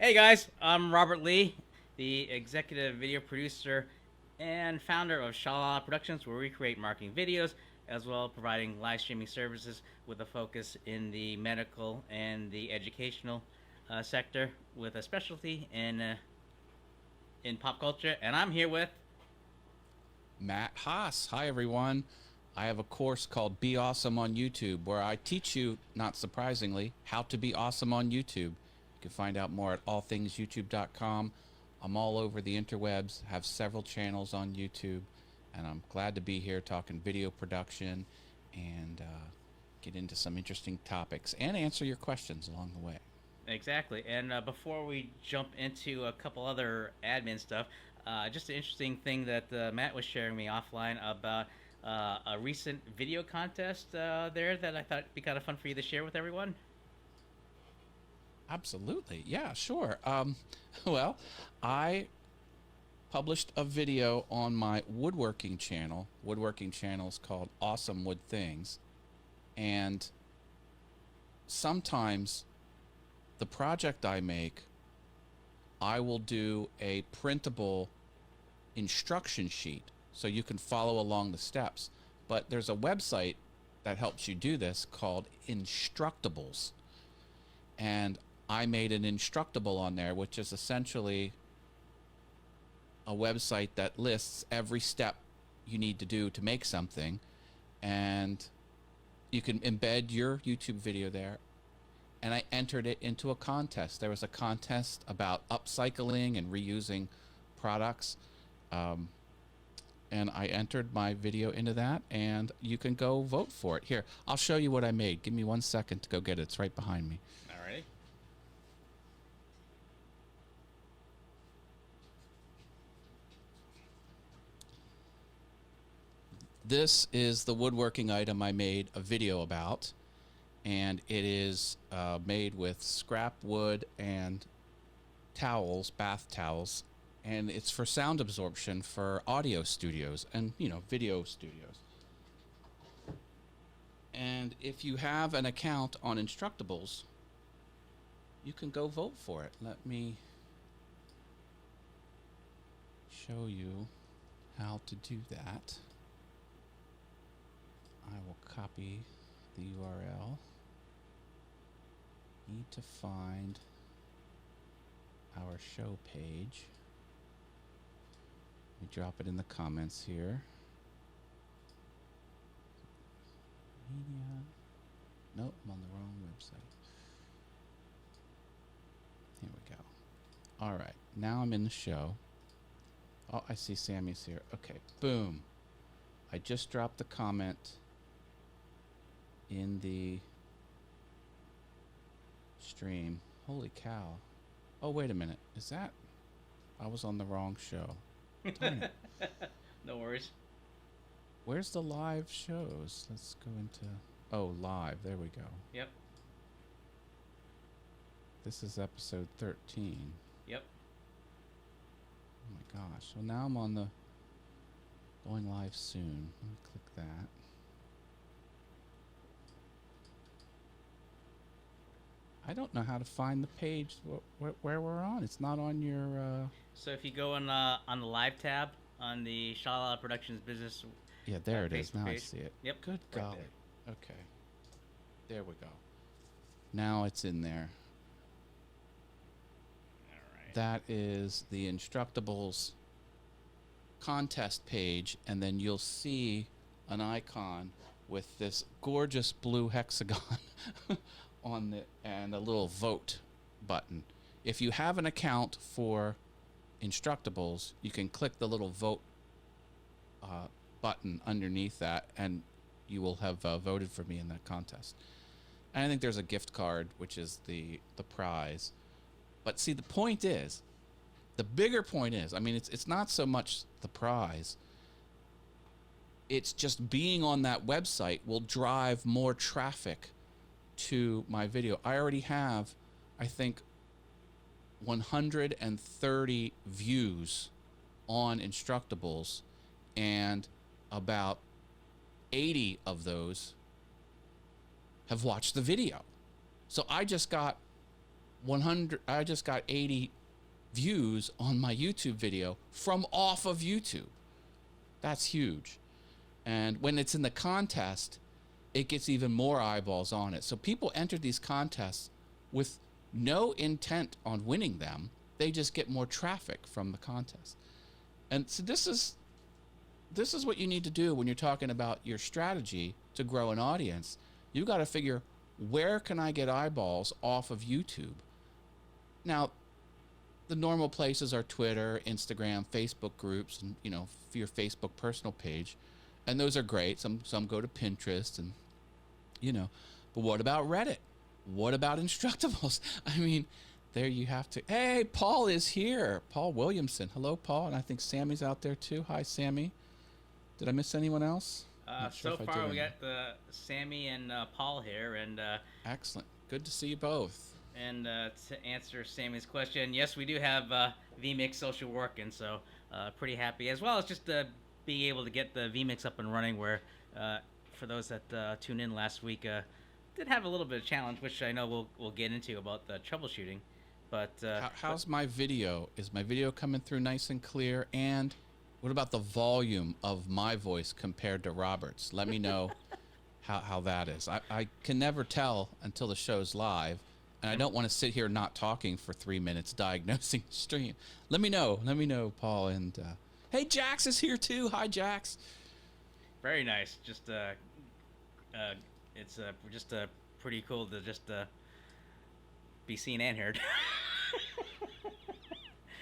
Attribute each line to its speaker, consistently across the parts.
Speaker 1: Hey guys, I'm Robert Lee, the executive video producer and founder of Shala Productions, where we create marketing videos as well as providing live streaming services with a focus in the medical and the educational sector with a specialty in pop culture. And I'm here with
Speaker 2: Matt Haas. Hi, everyone. I have a course called Be Awesome on YouTube where I teach you, not surprisingly, how to be awesome on YouTube. You can find out more at allthingsyoutube.com. I'm all over the interwebs, have several channels on YouTube, and I'm glad to be here talking video production and get into some interesting topics and answer your questions along the way.
Speaker 1: exactly. And before we jump into a couple other admin stuff, just an interesting thing that Matt was sharing me offline about a recent video contest there that I thought would be kind of fun for you to share with everyone.
Speaker 2: Absolutely. Yeah, sure. Well, I published a video on my woodworking channel. Woodworking channel is called Awesome Wood Things. And sometimes the project I make, I will do a printable instruction sheet so you can follow along the steps. But there's a website that helps you do this called Instructables. And I made an Instructable on there, which is essentially a website that lists every step you need to do to make something. And you can embed your YouTube video there. And I entered it into a contest. There was a contest about upcycling and reusing products. And I entered my video into that, and you can go vote for it. Here, I'll show you what I made. Give me 1 second to go get it. It's right behind me.
Speaker 1: Alrighty.
Speaker 2: This is the woodworking item I made a video about, and it is made with scrap wood and towels, bath towels, and it's for sound absorption for audio studios and, video studios. And if you have an account on Instructables, you can go vote for it. Let me show you how to do that. I will copy the URL. Need to find our show page. Let me drop it in the comments here. Media. Nope, I'm on the wrong website. Here we go. All right, now I'm in the show. Oh, I see Sammy's here. Okay, boom. I just dropped the comment in the stream. Holy cow. Oh, wait a minute. Is that? I was on the wrong show. Darn it.
Speaker 1: No worries.
Speaker 2: Where's the live shows? Let's go into... Oh, live. There we go.
Speaker 1: Yep.
Speaker 2: This is episode 13.
Speaker 1: Yep.
Speaker 2: Oh my gosh. So now I'm on the... Going live soon. Let me click that. I don't know how to find the page where we're on. It's not on your...
Speaker 1: So if you go on the live tab on the Shala Productions business,
Speaker 2: Yeah, there it is.
Speaker 1: Facebook
Speaker 2: Now I
Speaker 1: page.
Speaker 2: see it.
Speaker 1: Yep.
Speaker 2: Good
Speaker 1: right
Speaker 2: golly.
Speaker 1: there.
Speaker 2: Okay. There we go. Now it's in there.
Speaker 1: All right.
Speaker 2: That is the Instructables contest page, and then you'll see an icon with this gorgeous blue hexagon on the and a little vote button. If you have an account for Instructables, you can click the little vote button underneath that, and you will have voted for me in that contest. And I think there's a gift card, which is the prize. But see, the point is, the bigger point is, I mean, it's not so much the prize. It's just being on that website will drive more traffic to my video. I already have, I think, 130 views on Instructables, and about 80 of those have watched the video. So I just got I just got 80 views on my YouTube video from off of YouTube. That's huge. And when it's in the contest, it gets even more eyeballs on it. So people enter these contests with no intent on winning them. They just get more traffic from the contest. And so this is what you need to do when you're talking about your strategy to grow an audience. You got to figure, where can I get eyeballs off of YouTube? Now, the normal places are Twitter, Instagram, Facebook groups, and for your Facebook personal page, and those are great. Some go to Pinterest, and but what about Reddit? What about Instructables? I mean, there you have to. Hey, Paul is here. Paul Williamson. Hello, Paul, and I think Sammy's out there too. Hi, Sammy. Did I miss anyone else?
Speaker 1: So far, we got Sammy and Paul here, and
Speaker 2: excellent. Good to see you both.
Speaker 1: And to answer Sammy's question, yes, we do have vMix social working, so pretty happy. As well as just being able to get the vMix up and running, where for those that tuned in last week, did have a little bit of challenge, which I know we'll get into about the troubleshooting. But
Speaker 2: how's my video? Is my video coming through nice and clear? And what about the volume of my voice compared to Robert's? Let me know how that is. I can never tell until the show's live. And I don't want to sit here not talking for 3 minutes diagnosing the stream. Let me know, Paul. And hey, Jax is here too. Hi, Jax.
Speaker 1: Very nice. Just it's just pretty cool to just be seen and heard.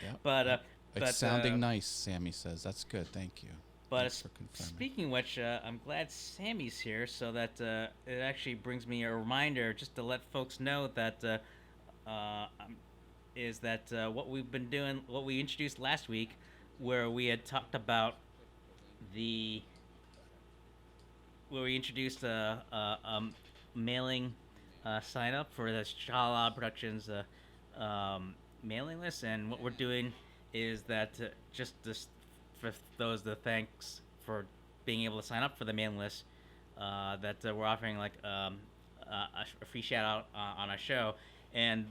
Speaker 2: Yep.
Speaker 1: But
Speaker 2: it's sounding nice, Sammy says. That's good. Thank you.
Speaker 1: But speaking of which, I'm glad Sammy's here, so that it actually brings me a reminder just to let folks know that what we've been doing, what we introduced last week, where we had talked about where we introduced a mailing sign up for the Shala Productions mailing list, and what we're doing is that just this. For those, the thanks for being able to sign up for the mailing list, that we're offering like a free shout out on our show. And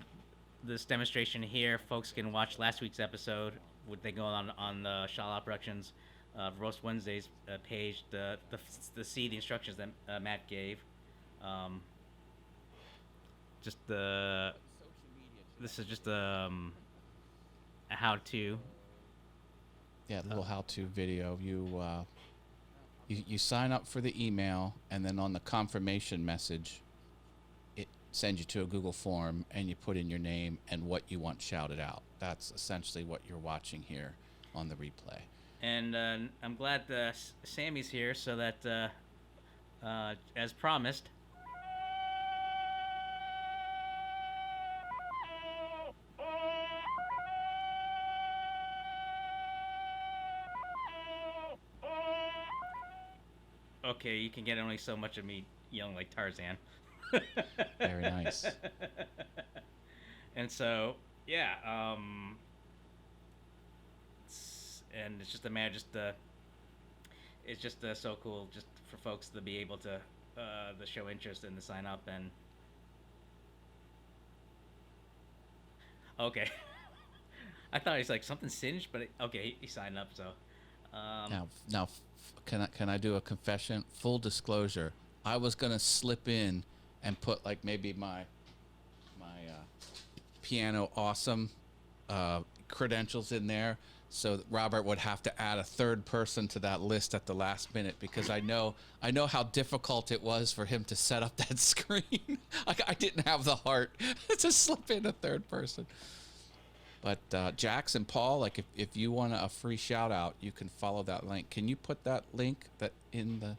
Speaker 1: this demonstration here, folks can watch last week's episode. Would they go on the Shala Productions Roast Wednesdays page to see the instructions that Matt gave. This is just a how-to.
Speaker 2: Yeah, the little how-to video. You sign up for the email, and then on the confirmation message, it sends you to a Google form, and you put in your name and what you want shouted out. That's essentially what you're watching here on the replay.
Speaker 1: And I'm glad Sammy's here, so that, as promised, okay, you can get only so much of me yelling like Tarzan.
Speaker 2: Very nice.
Speaker 1: And so, yeah, and it's just a matter, it's just so cool just for folks to be able to show interest and to sign up. And okay, I thought he's like something singed, but okay, he signed up. So
Speaker 2: now. Can I do a confession? Full disclosure, I was gonna slip in and put like maybe my piano awesome credentials in there, so that Robert would have to add a third person to that list at the last minute, because I know how difficult it was for him to set up that screen. I didn't have the heart to slip in a third person. But Jax and Paul, like if you want a free shout out, you can follow that link. Can you put that link that in the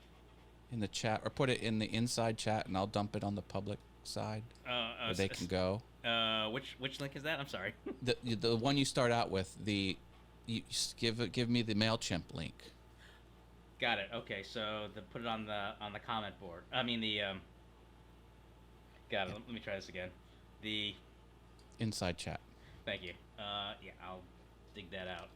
Speaker 2: chat, or put it in the inside chat, and I'll dump it on the public side where they can go.
Speaker 1: Which link is that? I'm sorry.
Speaker 2: The one you start out with. Give me the MailChimp link.
Speaker 1: Got it. Okay, so put it on the comment board. I mean the. Got it. Let me try this again. The
Speaker 2: inside chat.
Speaker 1: Thank you. Yeah, I'll dig that out.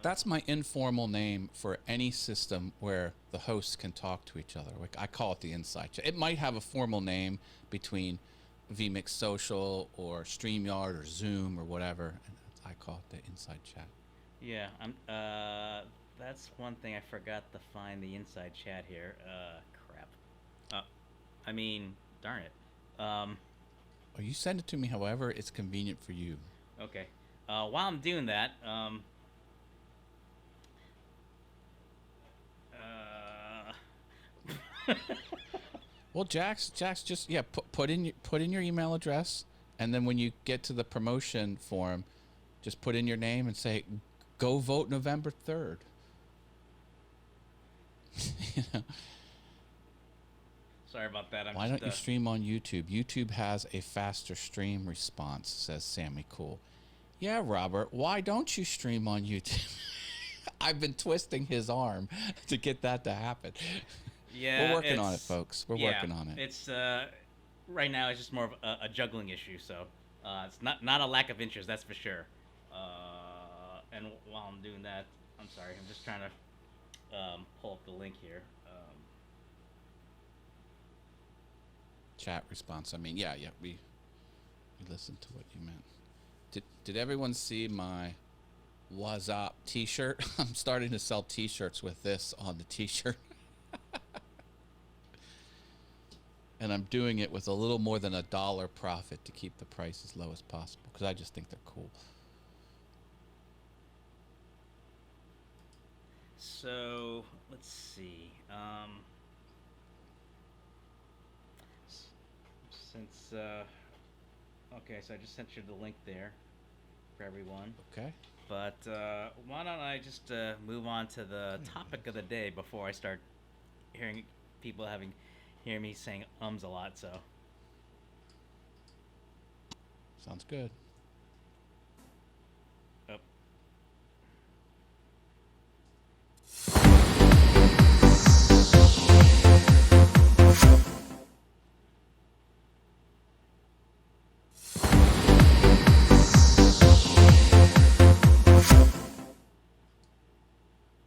Speaker 2: That's my informal name for any system where the hosts can talk to each other. Like, I call it the inside chat. It might have a formal name between vMix Social or StreamYard or Zoom or whatever. And I call it the inside chat.
Speaker 1: Yeah, that's one thing I forgot to find the inside chat here. Crap. I mean, darn it.
Speaker 2: Oh, you send it to me however it's convenient for you.
Speaker 1: Okay. While I'm doing that,
Speaker 2: Well, Jax, just put in your email address, and then when you get to the promotion form, just put in your name and say, "Go vote November 3rd." You know?
Speaker 1: Sorry about that.
Speaker 2: Why don't you stream on YouTube? YouTube has a faster stream response, says Sammy Cool. Yeah, Robert, why don't you stream on YouTube? I've been twisting his arm to get that to happen.
Speaker 1: Yeah,
Speaker 2: we're working on it, folks. We're working on it.
Speaker 1: It's right now it's just more of a juggling issue. So it's not a lack of interest, that's for sure. And while I'm doing that, I'm sorry, I'm just trying to pull up the link here.
Speaker 2: Chat response. I mean, yeah, we listened to what you meant. Did everyone see my "What's Up" T-shirt? I'm starting to sell T-shirts with this on the T-shirt. And I'm doing it with a little more than $1 profit to keep the price as low as possible because I just think they're cool.
Speaker 1: So let's see. Since okay, so I just sent you the link there for everyone.
Speaker 2: Okay.
Speaker 1: But why don't I just move on to the topic of the day before I start hearing people hear me saying ums a lot. So
Speaker 2: sounds good.
Speaker 1: Oh.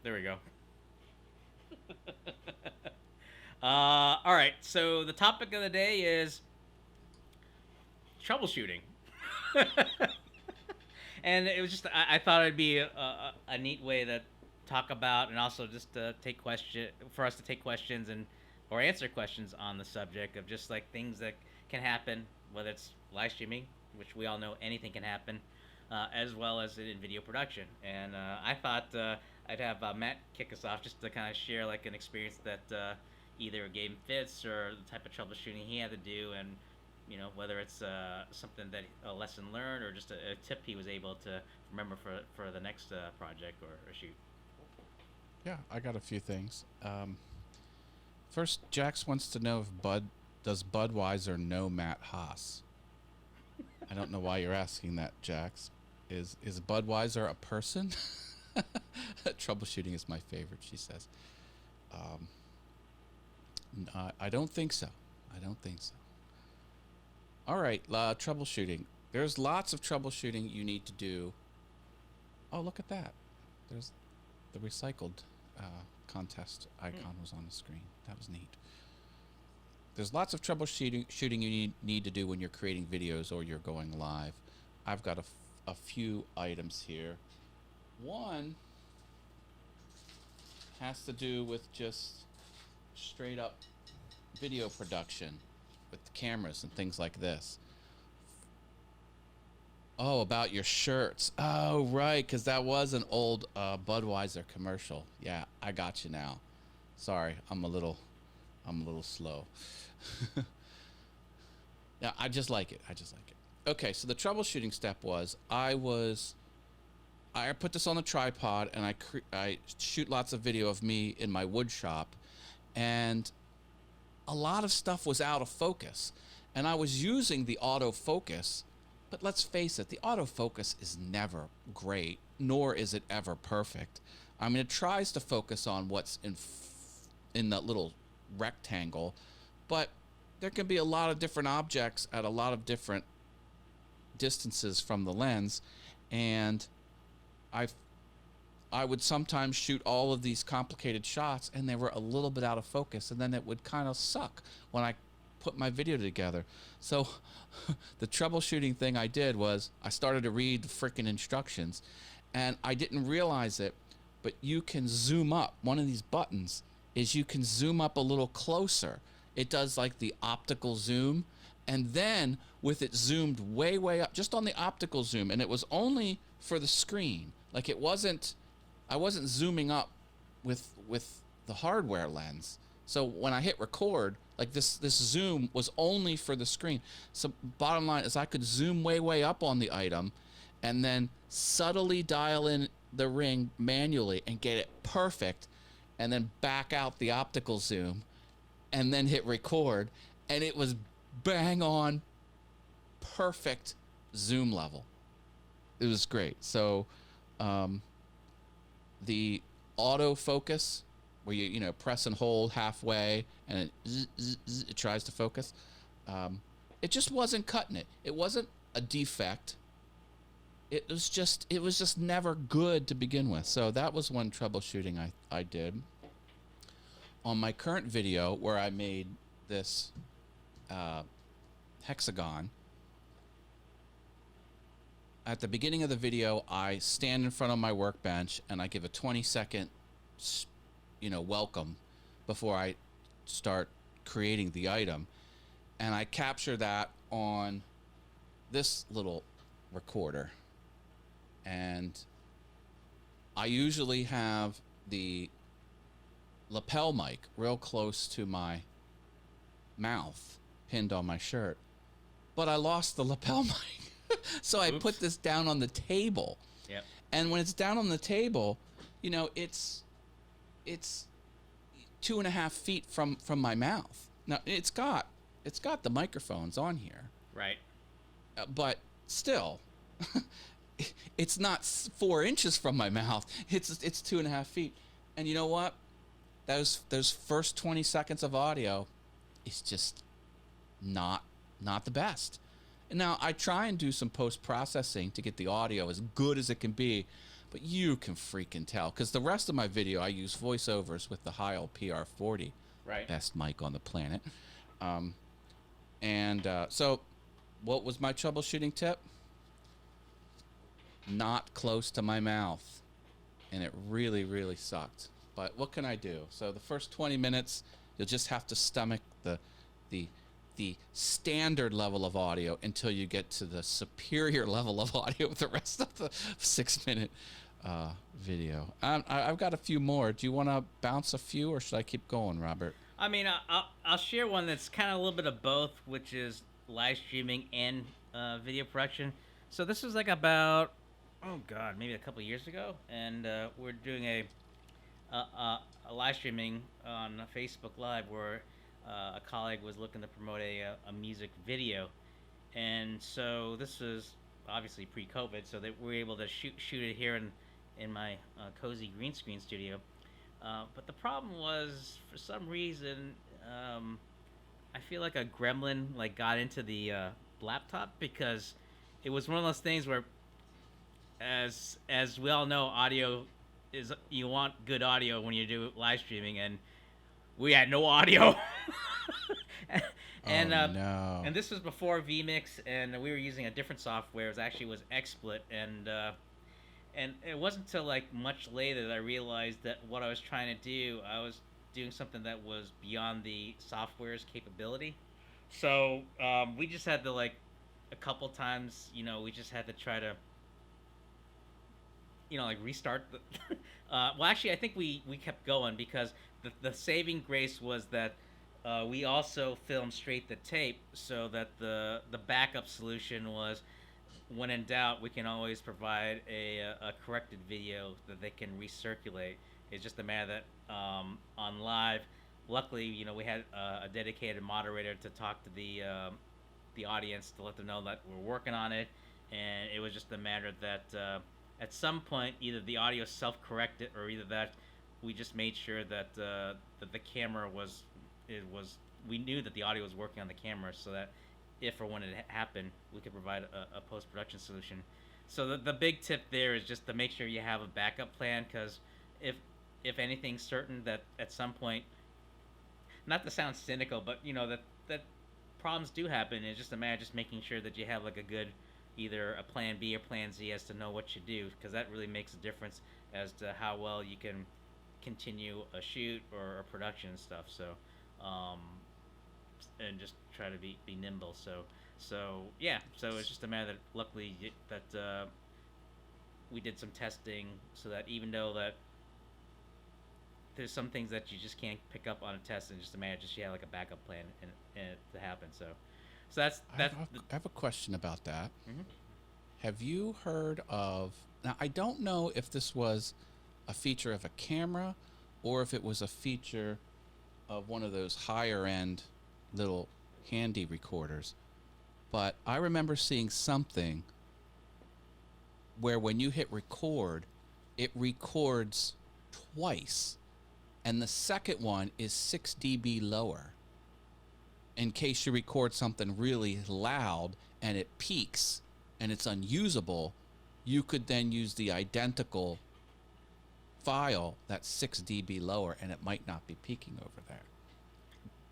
Speaker 1: There we go. All right, so the topic of the day is troubleshooting. And it was just, I thought it'd be a neat way to talk about, and also just to take for us to take questions or answer questions on the subject of just like things that can happen, whether it's live streaming, which we all know anything can happen, as well as in video production. And I thought I'd have Matt kick us off just to kind of share like an experience that either gave him fits or the type of troubleshooting he had to do, and you know, whether it's something that a lesson learned or just a tip he was able to remember for the next project or shoot.
Speaker 2: Yeah, I got a few things. First, Jax wants to know if does Budweiser know Matt Haas? I don't know why you're asking that, Jax. Is Budweiser a person? Troubleshooting is my favorite, she says. I don't think so. All right, troubleshooting. There's lots of troubleshooting you need to do. Oh, look at that. There's the recycled contest icon was on the screen. That was neat. There's lots of troubleshooting you need to do when you're creating videos or you're going live. I've got a few items here. One has to do with just straight up video production with the cameras and things like this. Oh, about your shirts. Oh, right, because that was an old Budweiser commercial. Yeah, I got you now. Sorry, I'm a little slow. Yeah, I just like it. Okay, so the troubleshooting step was I put this on the tripod and I shoot lots of video of me in my wood shop, and a lot of stuff was out of focus, and I was using the autofocus, but let's face it, the autofocus is never great, nor is it ever perfect. I mean, it tries to focus on what's in that little rectangle, but there can be a lot of different objects at a lot of different distances from the lens, and I would sometimes shoot all of these complicated shots and they were a little bit out of focus, and then it would kind of suck when I put my video together. So the troubleshooting thing I did was I started to read the freaking instructions, and I didn't realize it, but you can zoom up. One of these buttons is you can zoom up a little closer. It does like the optical zoom, and then with it zoomed way, way up, just on the optical zoom, and it was only for the screen. Like I wasn't zooming up with the hardware lens. So when I hit record, like this zoom was only for the screen. So bottom line is I could zoom way, way up on the item and then subtly dial in the ring manually and get it perfect, and then back out the optical zoom and then hit record, and it was bang on perfect zoom level. It was great. So the autofocus, where you press and hold halfway and it tries to focus, it just wasn't cutting it. It wasn't a defect. It was just never good to begin with. So that was one troubleshooting I did. On my current video where I made this hexagon, at the beginning of the video, I stand in front of my workbench and I give a 20-second welcome before I start creating the item, and I capture that on this little recorder, and I usually have the lapel mic real close to my mouth pinned on my shirt, but I lost the lapel mic. So I put this down on the table.
Speaker 1: Yep. And
Speaker 2: when it's down on the table, it's 2.5 feet from my mouth. Now it's got the microphones on here,
Speaker 1: right?
Speaker 2: But still, it's not 4 inches from my mouth. It's 2.5 feet. And you know what? Those first 20 seconds of audio is just not the best. And now I try and do some post-processing to get the audio as good as it can be, but you can freaking tell, because the rest of my video I use voiceovers with the Heil PR40,
Speaker 1: right?
Speaker 2: Best mic on the planet. So what was my troubleshooting tip? Not close to my mouth, and it really, really sucked. But what can I do? So the first 20 minutes, you'll just have to stomach the standard level of audio until you get to the superior level of audio with the rest of the 6-minute video. I've got a few more. Do you want to bounce a few, or should I keep going, Robert?
Speaker 1: I mean, I'll share one that's kind of a little bit of both, which is live streaming and video production. So this was like about, maybe a couple of years ago, and we're doing a live streaming on Facebook Live where a colleague was looking to promote a music video, and so this was obviously pre-COVID, so that we were able to shoot it here in my cozy green screen studio. But the problem was, for some reason, I feel like a gremlin got into the laptop, because it was one of those things where, as we all know, audio is, you want good audio when you do live streaming, and we had no audio. And
Speaker 2: no.
Speaker 1: And this was before vMix, and we were using a different software. It was XSplit, and it wasn't until much later that I realized that what I was trying to do, I was doing something that was beyond the software's capability. So we just had to, a couple times, we just had to try to, restart the well, actually, I think we kept going, because the saving grace was that we also filmed straight to tape, so that the backup solution was, when in doubt, we can always provide a corrected video that they can recirculate. It's just a matter that on live, luckily, we had a dedicated moderator to talk to the audience, to let them know that we're working on it, and it was just a matter that at some point either the audio self-corrected, or either that we just made sure that the camera was we knew that the audio was working on the camera, so that if or when it happened, we could provide a post-production solution. So the big tip there is just to make sure you have a backup plan, because if anything's certain that at some point, not to sound cynical, but that problems do happen. It's just a matter of just making sure that you have like a good, either a plan B or plan Z as to know what you do, because that really makes a difference as to how well you can continue a shoot or a production and stuff. So, um, and just try to be nimble. So yeah. So it's just a matter that luckily that we did some testing so that even though that there's some things that you just can't pick up on a test, and just imagine just you have like a backup plan and it to happen. So that's
Speaker 2: I have a question about that.
Speaker 1: Mhm.
Speaker 2: Have you heard of? Now, I don't know if this was a feature of a camera or if it was a feature of one of those higher end little handy recorders, but I remember seeing something where when you hit record, it records twice, and the second one is 6 dB lower. In case you record something really loud and it peaks and it's unusable, you could then use the identical file that's 6 dB lower, and it might not be peaking over there.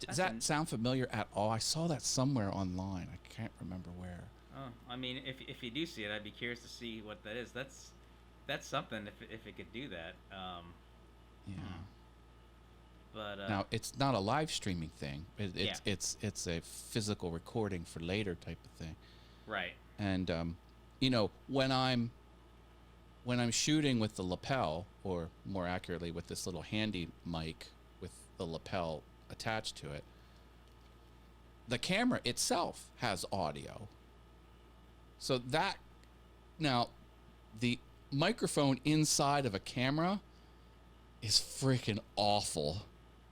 Speaker 2: Does that sound familiar at all? I saw that somewhere online. I can't remember where.
Speaker 1: Oh, I mean, if you do see it, I'd be curious to see what that is. That's something if it could do that.
Speaker 2: Yeah.
Speaker 1: But
Speaker 2: now it's not a live streaming thing.
Speaker 1: Yeah.
Speaker 2: It's a physical recording for later type of thing.
Speaker 1: Right.
Speaker 2: And you know, when I'm shooting with the lapel, or more accurately with this little handy mic with the lapel attached to it, the camera itself has audio. So that, now, the microphone inside of a camera is freaking awful,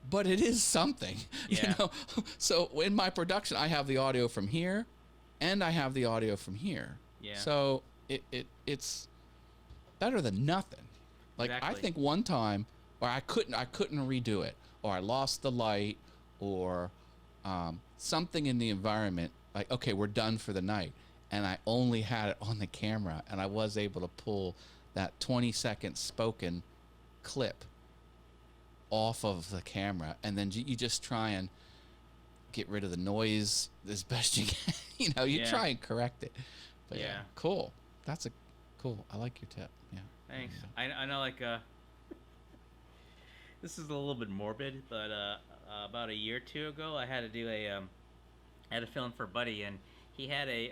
Speaker 2: but it is something.
Speaker 1: Yeah.
Speaker 2: You know? So in my production, I have the audio from here, and I have the audio from here.
Speaker 1: Yeah.
Speaker 2: So it's better than nothing. Like,
Speaker 1: Exactly.
Speaker 2: I think one time, or I couldn't redo it, or I lost the light, or something in the environment. Like, okay, we're done for the night, and I only had it on the camera, and I was able to pull that 20-second spoken clip off of the camera, and then you just try and get rid of the noise as best you can. You know, you try and correct it. But yeah, cool. That's a cool. I like your tip. Yeah.
Speaker 1: Thanks. I know, like, this is a little bit morbid, but about a year or two ago, I had to do I had a film for a buddy, and he had a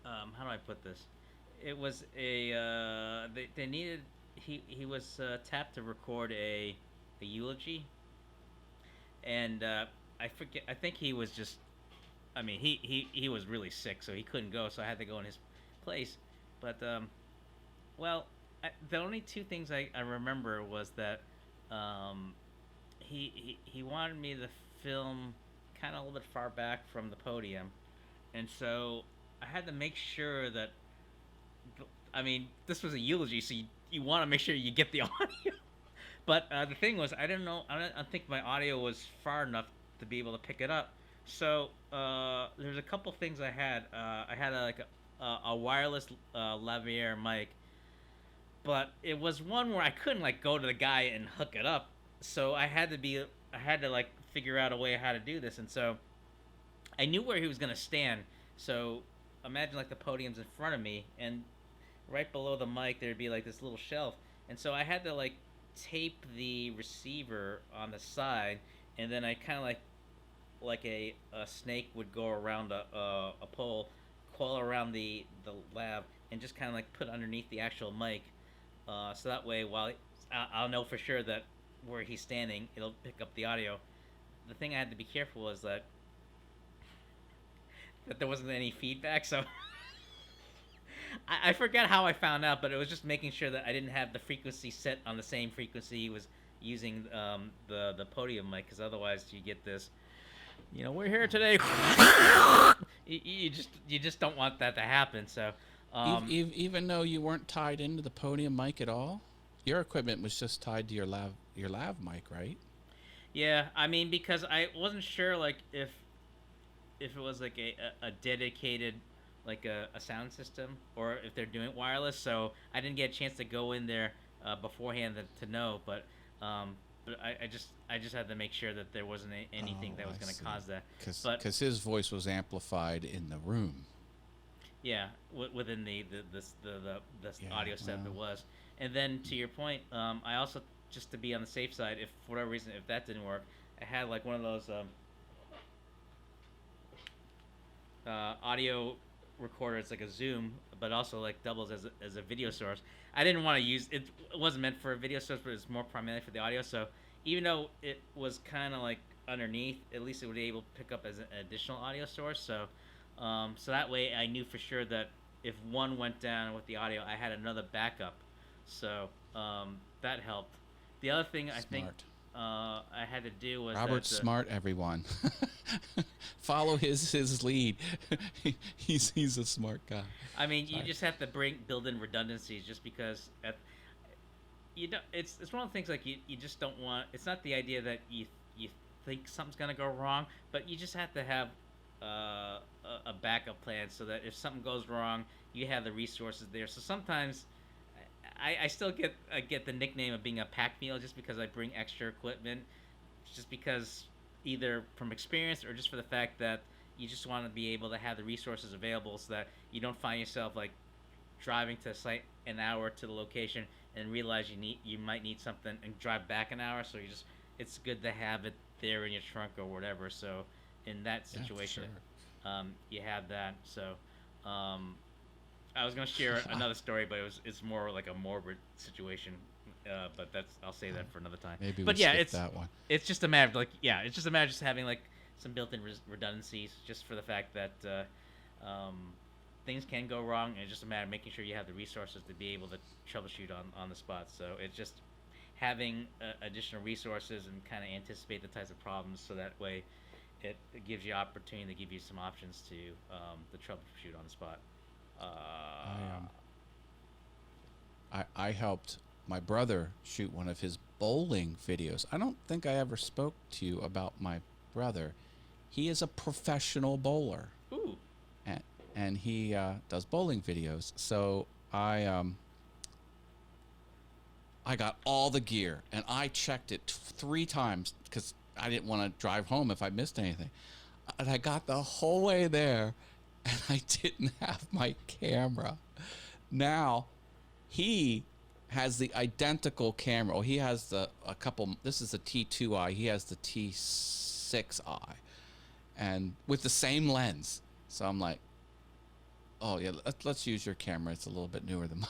Speaker 1: how do I put this? It was a they needed he was tapped to record a eulogy, and I forget. I think he was just. I mean, he was really sick, so he couldn't go. So I had to go in his place. But well, the only two things I remember was that he wanted me to film kind of a little bit far back from the podium, and so I had to make sure that. I mean, this was a eulogy, so you want to make sure you get the audio. But the thing was, I didn't know. I don't think my audio was far enough to be able to pick it up. So there's a couple things I had. I had a wireless lavalier mic, but it was one where I couldn't like go to the guy and hook it up. So I had to like figure out a way how to do this, and so I knew where he was gonna stand. So imagine like the podium's in front of me, and right below the mic there'd be like this little shelf, and so I had to like tape the receiver on the side, and then I kind of like a snake would go around a pole, coil around the lab, and just kind of like put underneath the actual mic, so that way while I'll know for sure that where he's standing, it'll pick up the audio. The thing I had to be careful is that there wasn't any feedback, so I forgot how I found out, but it was just making sure that I didn't have the frequency set on the same frequency he was using the podium mic, because otherwise you get this, you know, we're here today. you just don't want that to happen. So
Speaker 2: even though you weren't tied into the podium mic at all, your equipment was just tied to your lav mic, right?
Speaker 1: Yeah, I mean, because I wasn't sure like if it was like a dedicated like a sound system, or if they're doing wireless. So I didn't get a chance to go in there beforehand to know, but but I just had to make sure that there wasn't anything that was going to cause that.
Speaker 2: Because his voice was amplified in the room.
Speaker 1: Yeah, within the
Speaker 2: Yeah,
Speaker 1: audio setup it was. And then to your point, I also, just to be on the safe side, if for whatever reason if that didn't work, I had like one of those audio recorders, like a Zoom, but also like doubles as a video source. I didn't want to use it. It wasn't meant for a video source, but it was more primarily for the audio. So even though it was kind of like underneath, at least it would be able to pick up as an additional audio source. So so that way I knew for sure that if one went down with the audio, I had another backup. So that helped. The other thing I think I had to do was
Speaker 2: Robert's smart, everyone. Follow his lead. he's a smart guy.
Speaker 1: I mean, you just have to build in redundancies, just because you don't. It's one of the things, like you just don't want. It's not the idea that you think something's gonna go wrong, but you just have to have a backup plan so that if something goes wrong, you have the resources there. So sometimes I still get the nickname of being a pack mule, just because I bring extra equipment, just because either from experience or just for the fact that you just want to be able to have the resources available, so that you don't find yourself like driving to a site an hour to the location and realize you might need something and drive back an hour. So it's good to have it there in your trunk or whatever. So in that situation, you have that. So I was gonna share another story, but it's more like a morbid situation. But I'll say that for another time.
Speaker 2: Maybe
Speaker 1: but
Speaker 2: we
Speaker 1: yeah,
Speaker 2: skip
Speaker 1: it's
Speaker 2: that one.
Speaker 1: It's just a matter of it's just a matter of just having like some built-in redundancies, just for the fact that things can go wrong, and it's just a matter of making sure you have the resources to be able to troubleshoot on the spot. So it's just having additional resources and kind of anticipate the types of problems, so that way it gives you opportunity to give you some options to troubleshoot on the spot.
Speaker 2: I helped my brother shoot one of his bowling videos. I don't think I ever spoke to you about my brother. He is a professional bowler.
Speaker 1: Ooh.
Speaker 2: And he does bowling videos. So I got all the gear, and I checked it 3 times because I didn't want to drive home if I missed anything. And I got the whole way there, and I didn't have my camera. Now, he has the identical camera. Oh, he has a couple. This is the T2i. He has the T6i, and with the same lens. So I'm like, oh yeah, let's use your camera. It's a little bit newer than mine.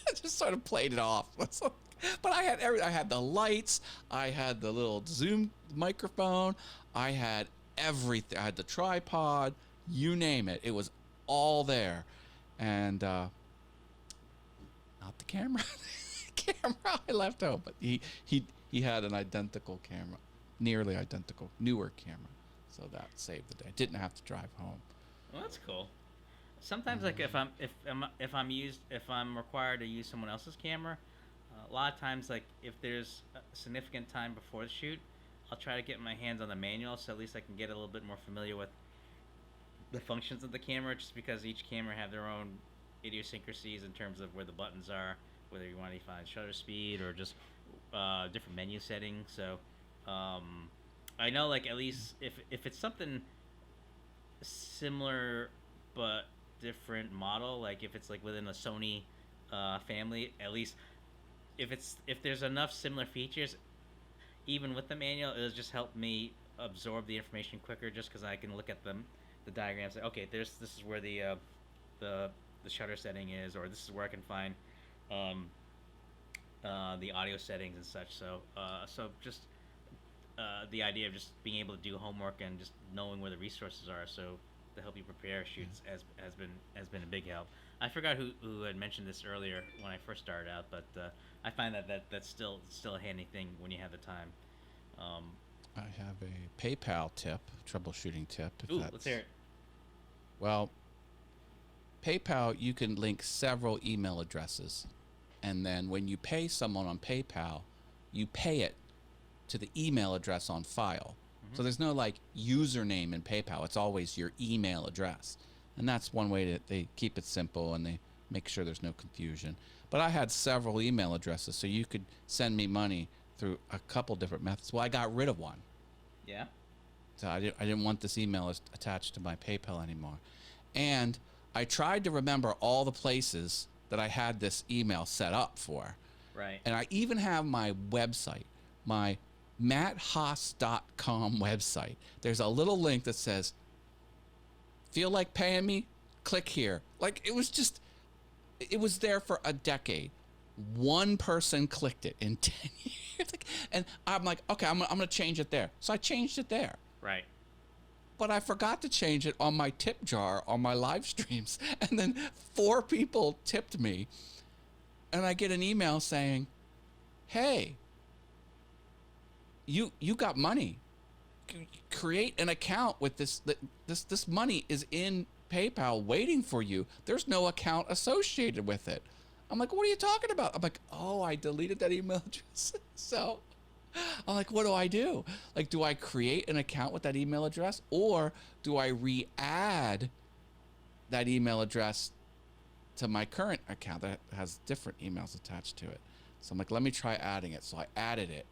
Speaker 2: I just sort of played it off. But I had I had the lights. I had the little Zoom microphone. I had everything. I had the tripod. You name it. It was all there. And not the camera. Camera I left home. But he had an identical camera. Nearly identical. Newer camera. So that saved the day. Didn't have to drive home.
Speaker 1: Well, that's cool. Sometimes, like if I'm required to use someone else's camera, a lot of times, like if there's a significant time before the shoot, I'll try to get my hands on the manual, so at least I can get a little bit more familiar with the functions of the camera, just because each camera have their own idiosyncrasies in terms of where the buttons are, whether you want to find shutter speed or just different menu settings. So I know, like, at least if it's something similar but different model, like if it's like within the Sony family, at least if there's enough similar features, even with the manual, it'll just help me absorb the information quicker, just because I can look at the diagrams, like, okay, this is where the shutter setting is, or this is where I can find the audio settings and such. So just the idea of just being able to do homework and just knowing where the resources are, so to help you prepare shoots, has been a big help. I forgot who had mentioned this earlier when I first started out, but I find that's still a handy thing when you have the time.
Speaker 2: I have a PayPal tip, troubleshooting tip.
Speaker 1: Ooh, let's hear it.
Speaker 2: Well, PayPal, you can link several email addresses, and then when you pay someone on PayPal, you pay it to the email address on file. So there's no like username in PayPal. It's always your email address. And that's one way that they keep it simple and they make sure there's no confusion. But I had several email addresses, so you could send me money through a couple different methods. Well, I got rid of one.
Speaker 1: Yeah.
Speaker 2: So I didn't want this email attached to my PayPal anymore. And I tried to remember all the places that I had this email set up for.
Speaker 1: Right.
Speaker 2: And I even have my website, my matthaas.com website. There's a little link that says, feel like paying me? Click here. Like, it was there for a decade. One person clicked it in 10 years. And I'm like, okay, I'm going to change it there. So I changed it there.
Speaker 1: Right.
Speaker 2: But I forgot to change it on my tip jar on my live streams. And then 4 people tipped me. And I get an email saying, hey, you got money. Create an account with this. This money is in PayPal waiting for you. There's no account associated with it. I'm like, what are you talking about? I'm like, oh, I deleted that email address. So I'm like, what do I do? Like, do I create an account with that email address, or do I re-add that email address to my current account that has different emails attached to it? So I'm like, let me try adding it. So I added it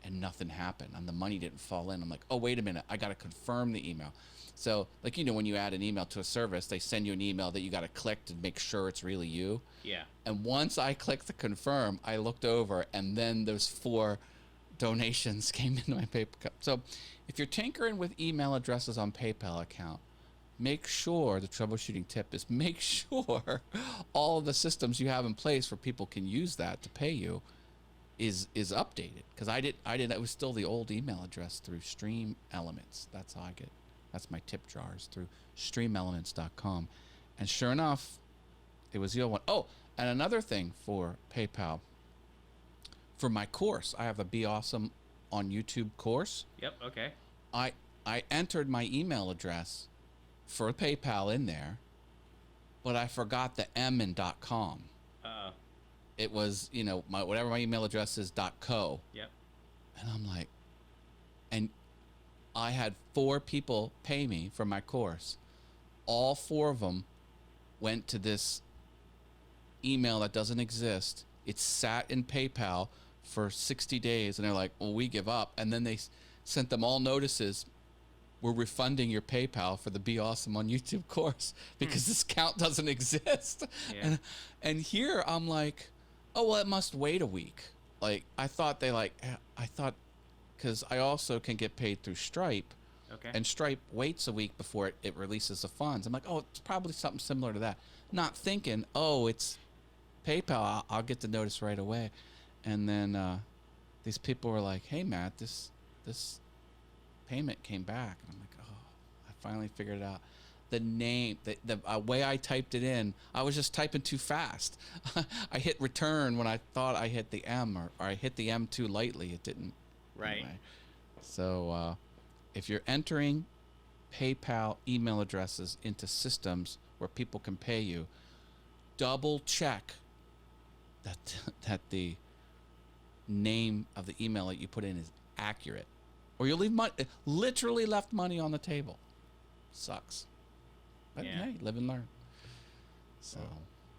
Speaker 2: and nothing happened and the money didn't fall in. I'm like, oh, wait a minute. I got to confirm the email. So, like, you know, when you add an email to a service, they send you an email that you got to click to make sure it's really you.
Speaker 1: Yeah.
Speaker 2: And once I clicked the confirm, I looked over and then those 4 donations came into my PayPal account. So if you're tinkering with email addresses on PayPal account, make sure, the troubleshooting tip is, make sure all of the systems you have in place where people can use that to pay you is updated. Because I did it was still the old email address through Stream Elements. That's how I get, that's my tip jars, through streamelements.com. And sure enough, it was the old one. Oh, and another thing for PayPal, for my course, I have a Be Awesome on YouTube course.
Speaker 1: Yep. Okay.
Speaker 2: I entered my email address for PayPal in there, but I forgot the M in .com.
Speaker 1: Uh-oh.
Speaker 2: It was, you know, whatever my email address is .co.
Speaker 1: Yep.
Speaker 2: And I'm like, and I had 4 people pay me for my course. All 4 of them went to this email that doesn't exist. It sat in PayPal for 60 days, and they're like, well, we give up. And then they sent them all notices, we're refunding your PayPal for the Be Awesome on YouTube course because this account doesn't exist.
Speaker 1: Yeah.
Speaker 2: And here I'm like, oh, well, it must wait a week. Like, I thought because I also can get paid through Stripe.
Speaker 1: Okay.
Speaker 2: And Stripe waits a week before it releases the funds. I'm like, oh, it's probably something similar to that. Not thinking, oh, it's PayPal. I'll get the notice right away. And then these people were like, hey, Matt, this payment came back. And I'm like, oh, I finally figured it out. The name, the way I typed it in, I was just typing too fast. I hit return when I thought I hit the M, or I hit the M too lightly. It didn't.
Speaker 1: Right.
Speaker 2: Anyway. So if you're entering PayPal email addresses into systems where people can pay you, double check that the name of the email that you put in is accurate, or you'll leave money, literally left money on the table. Sucks. But
Speaker 1: Yeah.
Speaker 2: hey, live and learn. So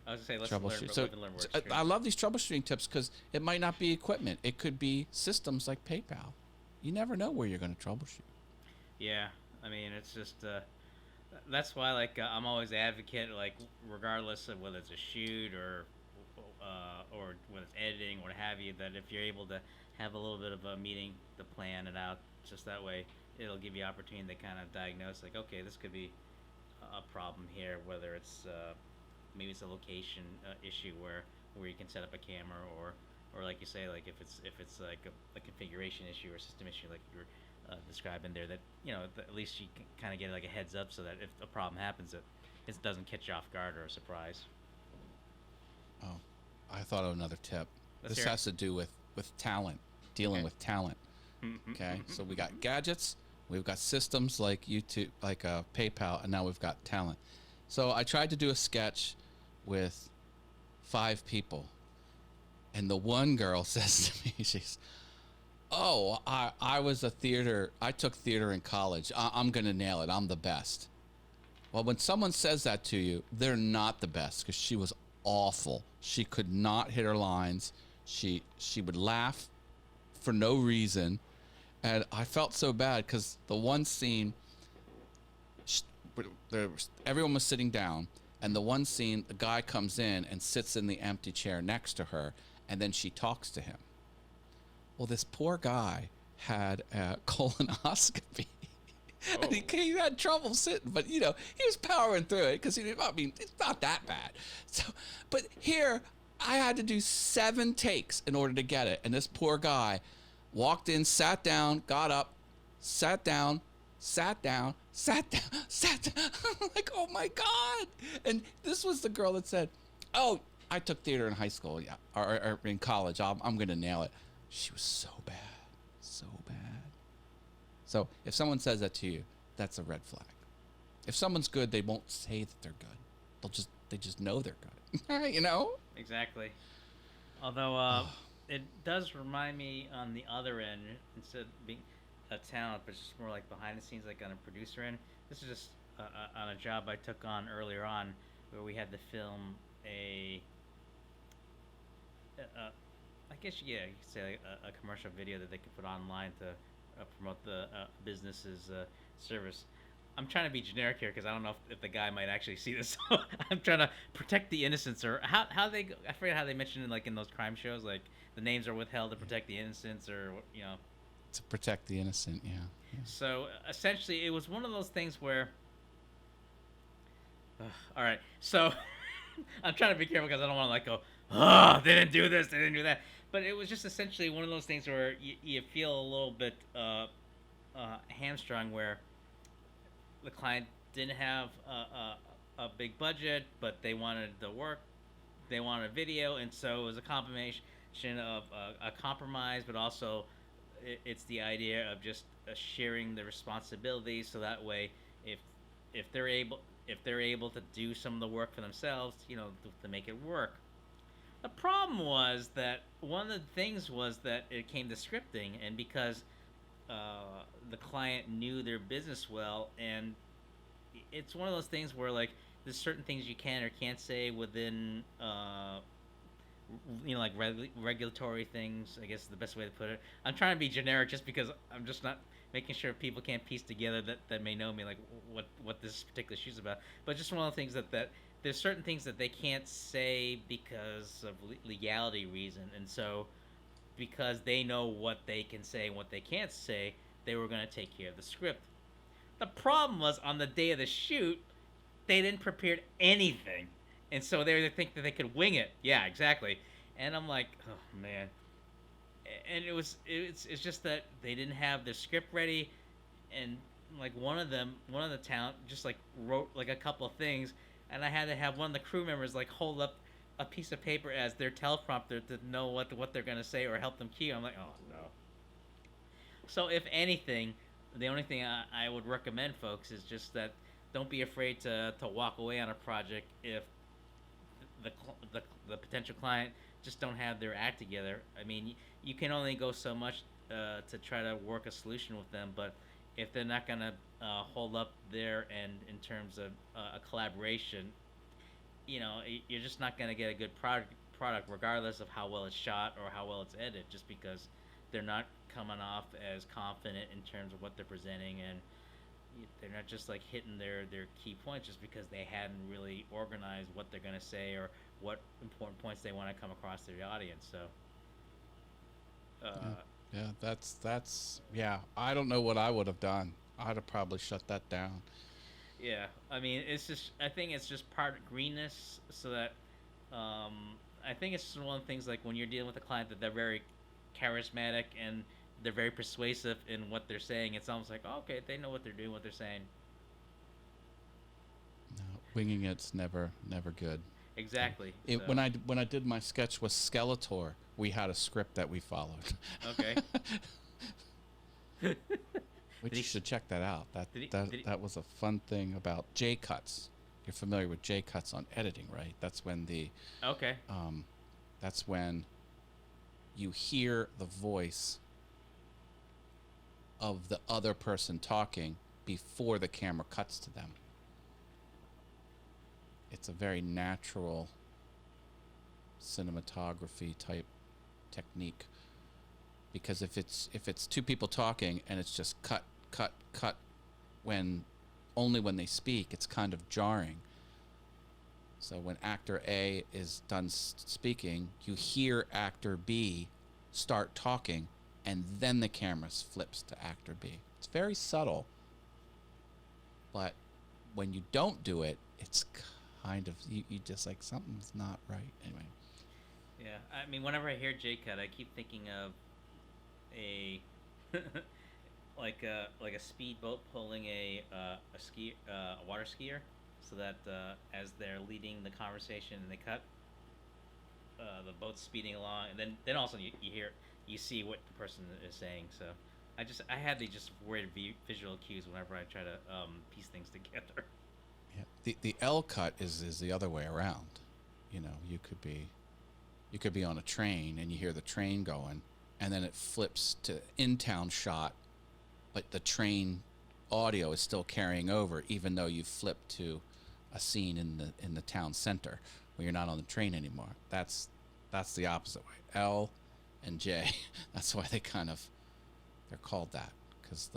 Speaker 1: I was gonna say let's learn, but
Speaker 2: So
Speaker 1: live and learn works.
Speaker 2: I love these troubleshooting tips because it might not be equipment. It could be systems like PayPal. You never know where you're going to troubleshoot.
Speaker 1: Yeah, I mean, it's just that's why, like, I'm always advocate, like, regardless of whether it's a shoot or whether it's editing or what have you, that if you're able to have a little bit of a meeting to plan it out, just that way, it'll give you opportunity to kind of diagnose, like, okay, this could be a problem here, whether it's maybe it's a location issue where you can set up a camera, or like you say, like if it's like a configuration issue or system issue, like you were describing there, that, you know, at least you can kind of get like a heads up so that if a problem happens, it doesn't catch you off guard or a surprise.
Speaker 2: Oh, I thought of another tip.
Speaker 1: Let's
Speaker 2: This
Speaker 1: hear it.
Speaker 2: has to do with talent, dealing
Speaker 1: Okay.
Speaker 2: with talent. Okay, so we got gadgets, we've got systems like YouTube, like PayPal, and now we've got talent. So I tried to do a sketch with 5 people, and the one girl says to me, she's, oh, I took theater in college. I'm gonna nail it. I'm the best. Well, when someone says that to you, they're not the best, because she was awful. She could not hit her lines. She would laugh for no reason. And I felt so bad because the one scene, everyone was sitting down, and the one scene, the guy comes in and sits in the empty chair next to her, and then she talks to him. Well, this poor guy had a colonoscopy.
Speaker 1: Oh.
Speaker 2: And he had trouble sitting, but he was powering through it because it's not that bad. So, but here I had to do 7 takes in order to get it, and this poor guy walked in, sat down, got up, sat down, sat down, sat down, sat down. I'm like, oh my God! And this was the girl that said, "Oh, I took theater in high school, yeah, or in college. I'm gonna nail it." She was so bad, so bad. So if someone says that to you, that's a red flag. If someone's good, they won't say that they're good. They just know they're good.
Speaker 1: Exactly. Although it does remind me on the other end, instead of being a talent, but just more like behind the scenes, like on a producer end. This is just on a job I took on earlier on, where we had to film I guess you could say like a commercial video that they could put online to promote the business's service. I'm trying to be generic here because I don't know if the guy might actually see this. So I'm trying to protect the innocents, or how they I forget how they mentioned it, like in those crime shows, like the names are withheld to protect the innocents, or
Speaker 2: to protect the innocent. Yeah.
Speaker 1: So essentially, it was one of those things where. All right, so I'm trying to be careful because I don't want to like go, oh, they didn't do this, they didn't do that. But it was just essentially one of those things where you feel a little bit hamstrung, where the client didn't have a big budget, but they wanted the work, they wanted a video, and so it was a combination of a compromise, but also it's the idea of just sharing the responsibilities, so that way, if they're able to do some of the work for themselves, to make it work. The problem was that one of the things was that it came to scripting, and because the client knew their business well, and it's one of those things where like there's certain things you can or can't say within like regulatory things, I guess is the best way to put it. I'm trying to be generic just because I'm just not making sure people can't piece together that may know me, like what this particular issue's about. But just one of the things that there's certain things that they can't say because of legality reason, and so because they know what they can say and what they can't say, they were going to take care of the script. The problem was on the day of the shoot, they didn't prepare anything, and so they think that they could wing it. Yeah, exactly. And I'm like, oh man. And it's just that they didn't have their script ready, and like one of the talent just like wrote like a couple of things, and I had to have one of the crew members like hold up a piece of paper as their teleprompter to know what they're gonna say or help them cue. I'm like, oh no. So if anything, the only thing I would recommend folks is just that don't be afraid to walk away on a project if the potential client just don't have their act together. I mean, you can only go so much to try to work a solution with them, but if they're not gonna hold up their end in terms of a collaboration, you're just not gonna get a good product regardless of how well it's shot or how well it's edited, just because they're not coming off as confident in terms of what they're presenting, and they're not just like hitting their key points just because they hadn't really organized what they're gonna say or what important points they want to come across to the audience. So
Speaker 2: yeah, that's I don't know what I would have done. I'd have probably shut that down.
Speaker 1: Yeah, I mean, I think it's just part greenness, so that I think it's just one of the things, like when you're dealing with a client that they're very charismatic and they're very persuasive in what they're saying, it's almost like, oh, okay, they know what they're doing, what they're saying.
Speaker 2: No, winging it's never good.
Speaker 1: Exactly.
Speaker 2: When I did my sketch with Skeletor, we had a script that we followed.
Speaker 1: Okay.
Speaker 2: Which you should check that out. That was a fun thing about J-cuts. You're familiar with J-cuts on editing, right? That's when that's when you hear the voice of the other person talking before the camera cuts to them. It's a very natural cinematography type technique. because if it's two people talking and it's just cut, cut, cut, when only when they speak, it's kind of jarring. So when actor A is done speaking, you hear actor B start talking, and then the camera flips to actor B. It's very subtle, but when you don't do it, it's kind of, you just like, something's not right. Anyway.
Speaker 1: Yeah, I mean, whenever I hear J-cut, I keep thinking of a like a speedboat pulling a water skier, so that as they're leading the conversation and they cut, the boat's speeding along, and then also you see what the person is saying. So I had these just weird visual cues whenever I try to piece things together.
Speaker 2: Yeah. The L cut is the other way around. You know, you could be on a train and you hear the train going, and then it flips to in-town shot, but the train audio is still carrying over, even though you flip to a scene in the town center where you're not on the train anymore. That's the opposite way. L and J. That's why they're called that, because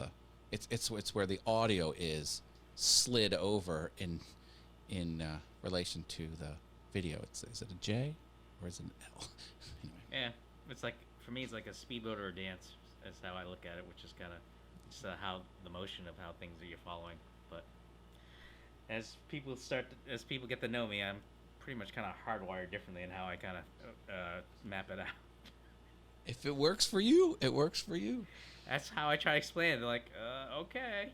Speaker 2: it's where the audio is slid over in relation to the video. Is it a J or is it an L? Anyway.
Speaker 1: Yeah, it's like, for me, it's like a speedboat or a dance. That's how I look at it, which is kind of just how the motion of how things are you're following. But as people get to know me, I'm pretty much kind of hardwired differently in how I kind of map it out.
Speaker 2: If it works for you, it works for you.
Speaker 1: That's how I try to explain it. They're like, okay.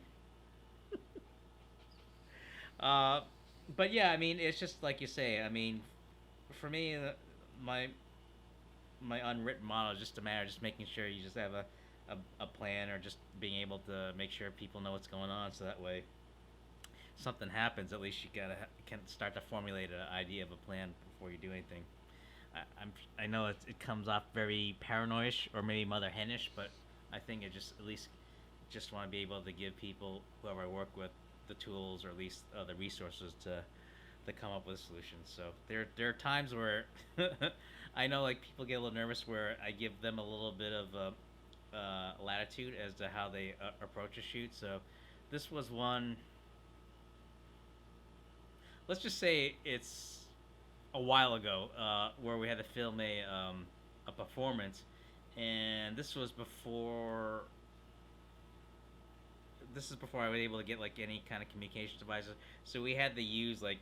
Speaker 1: But yeah, I mean, it's just like you say. I mean, for me, my unwritten model is just a matter of just making sure you just have a plan, or just being able to make sure people know what's going on, so that way something happens, at least you can start to formulate an idea of a plan before you do anything. I know it comes off very paranoidish or maybe mother henish, but I think it just, at least just want to be able to give people, whoever I work with, the tools, or at least the resources to come up with solutions. So there are times where I know, like, people get a little nervous where I give them a little bit of latitude as to how they approach a shoot. So this was one. Let's just say it's a while ago, where we had to film a performance, and this is before I was able to get like any kind of communication devices. So we had to use like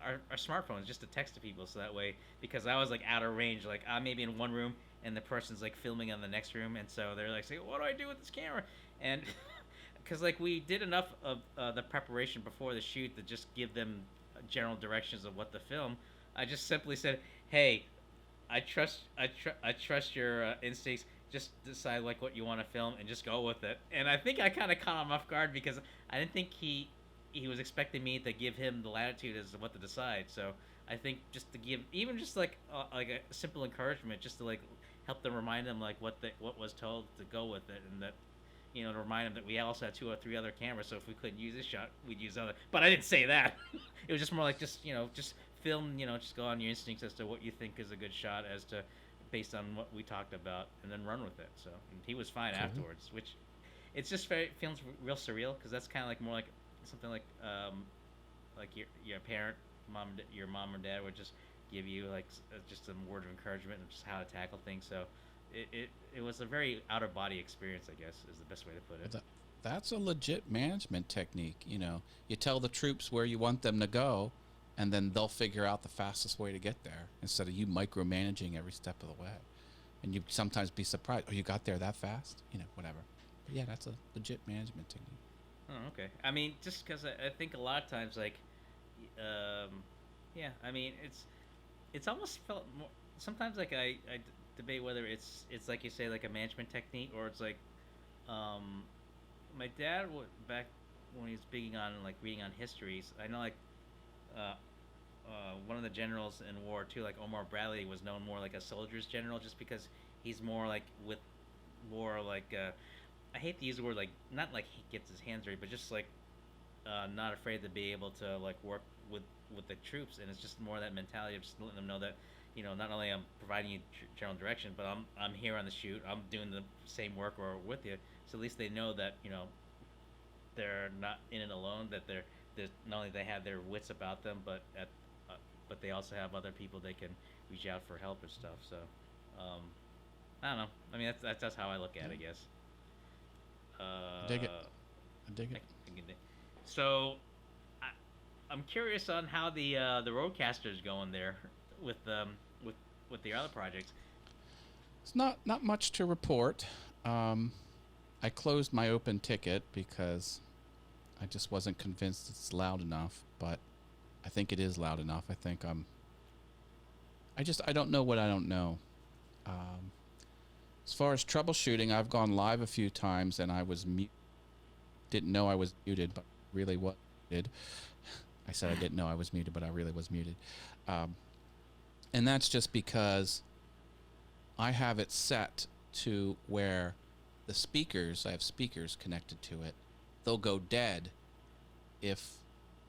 Speaker 1: our smartphones just to text to people, so that way, because I was like out of range, like I'm maybe in one room and the person's like filming in the next room, and so they're like saying, what do I do with this camera? And because like we did enough of the preparation before the shoot to just give them general directions of what to film, I just simply said, hey, I trust your instincts. Just decide like what you want to film and just go with it. And I think I kind of caught him off guard, because I didn't think he was expecting me to give him the latitude as to what to decide. So I think just to give even just like a simple encouragement, just to like help them, remind them like what was told, to go with it, and that, you know, to remind them that we also had 2 or 3 other cameras, so if we couldn't use this shot, we'd use other. But I didn't say that. It was just more like, just, you know, just film, you know, just go on your instincts as to what you think is a good shot, as to based on what we talked about, and then run with it. So he was fine afterwards, which it's just feels real surreal, because that's kind of like more like something like your parent, your mom or dad would just give you like just a word of encouragement and just how to tackle things. So it was a very out of body experience, I guess, is the best way to put it.
Speaker 2: That's a legit management technique. You know, you tell the troops where you want them to go, and then they'll figure out the fastest way to get there, instead of you micromanaging every step of the way. And you sometimes be surprised, oh, you got there that fast? You know, whatever. But yeah, that's a legit management technique.
Speaker 1: Oh, okay. I mean, just because I think a lot of times, like, yeah, I mean, it's almost felt more, sometimes like I debate whether it's like you say, like a management technique, or it's like, my dad back when he was big on like reading on histories, I know like, one of the generals in war too, like Omar Bradley, was known more like a soldier's general, just because he's more like with more like I hate to use the word like, not like he gets his hands dirty, but just like not afraid to be able to like work with the troops, and it's just more that mentality of just letting them know that not only I'm providing you general direction, but I'm here on the shoot. I'm doing the same work or with you. So at least they know that they're not in it alone. That they're not only they have their wits about them, but they also have other people they can reach out for help and stuff. So um, I don't know. I mean, that's how I look at it, I guess.
Speaker 2: Dig it. I dig it.
Speaker 1: So I, I'm curious on how the roadcaster's going there with with the other projects.
Speaker 2: It's not much to report. I closed my open ticket because I just wasn't convinced it's loud enough, but I think it is loud enough. I think I don't know what I don't know. As far as troubleshooting, I've gone live a few times and I was didn't know I was muted, but really was muted. I said I didn't know I was muted, but I really was muted. And that's just because I have it set to where the speakers, I have speakers connected to it, they'll go dead if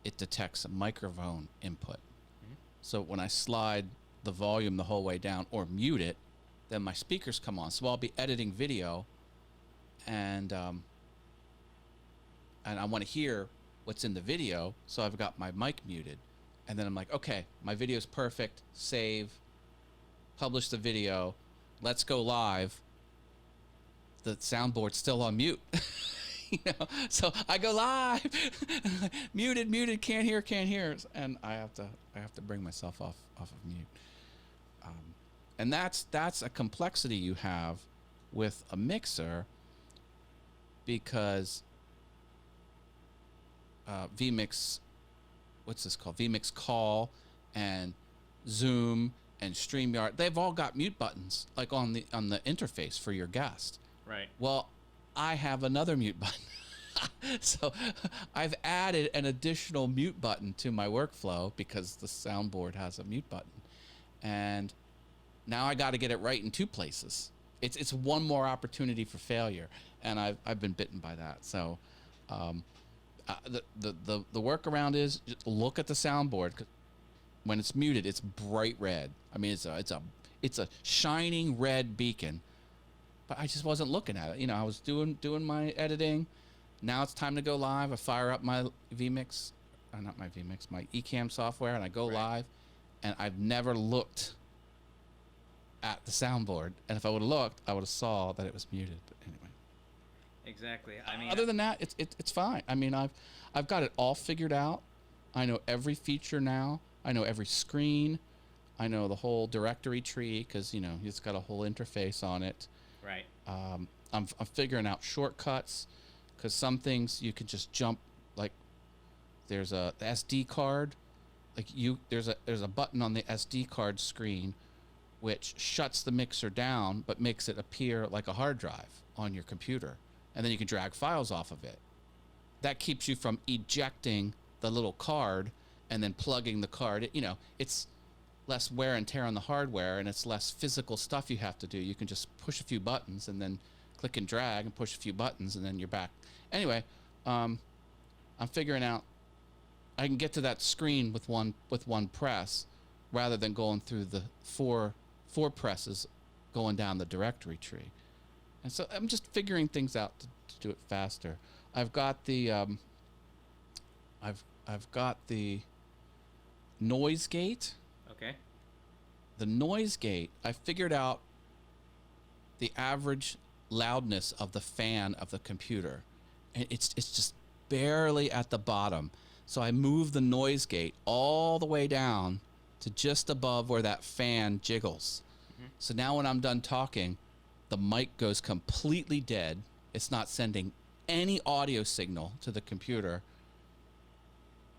Speaker 2: it detects a microphone input. Mm-hmm. So when I slide the volume the whole way down or mute it, then my speakers come on. So I'll be editing video and I want to hear what's in the video, so I've got my mic muted. And then I'm like, okay, my video's perfect, save, publish the video, let's go live. The soundboard's still on mute. So I go live, muted, can't hear, and I have to bring myself off of mute. And that's a complexity you have with a mixer, because vMix, what's this called? vMix Call and Zoom and StreamYard, they've all got mute buttons like on the interface for your guest.
Speaker 1: Right.
Speaker 2: Well, I have another mute button. So I've added an additional mute button to my workflow because the soundboard has a mute button. And now I got to get it right in two places. It's one more opportunity for failure, and I've been bitten by that. So the workaround is just look at the soundboard. 'Cause when it's muted, it's bright red. I mean, it's a shining red beacon. But I just wasn't looking at it. I was doing my editing. Now it's time to go live. I fire up my vMix, not my vMix, my Ecamm software, and I go live. And I've never looked at the soundboard. And if I would have looked, I would have saw that it was muted. But anyway.
Speaker 1: Exactly. I mean,
Speaker 2: other than that, it's fine. I mean, I've got it all figured out. I know every feature now. I know every screen. I know the whole directory tree because it's got a whole interface on it.
Speaker 1: Right.
Speaker 2: I'm figuring out shortcuts because some things you can just jump. Like there's the SD card. Like there's a button on the SD card screen which shuts the mixer down but makes it appear like a hard drive on your computer, and then you can drag files off of it. That keeps you from ejecting the little card and then plugging the card. It's less wear and tear on the hardware, and it's less physical stuff you have to do. You can just push a few buttons and then click and drag and push a few buttons and then you're back. Anyway, I'm figuring out I can get to that screen with one press rather than going through the four presses going down the directory tree. And so I'm just figuring things out to do it faster. I've got the I've got the noise gate.
Speaker 1: Okay.
Speaker 2: The noise gate, I figured out the average loudness of the fan of the computer, and it's just barely at the bottom. So I moved the noise gate all the way down to just above where that fan jiggles. Mm-hmm. So now when I'm done talking, the mic goes completely dead. It's not sending any audio signal to the computer,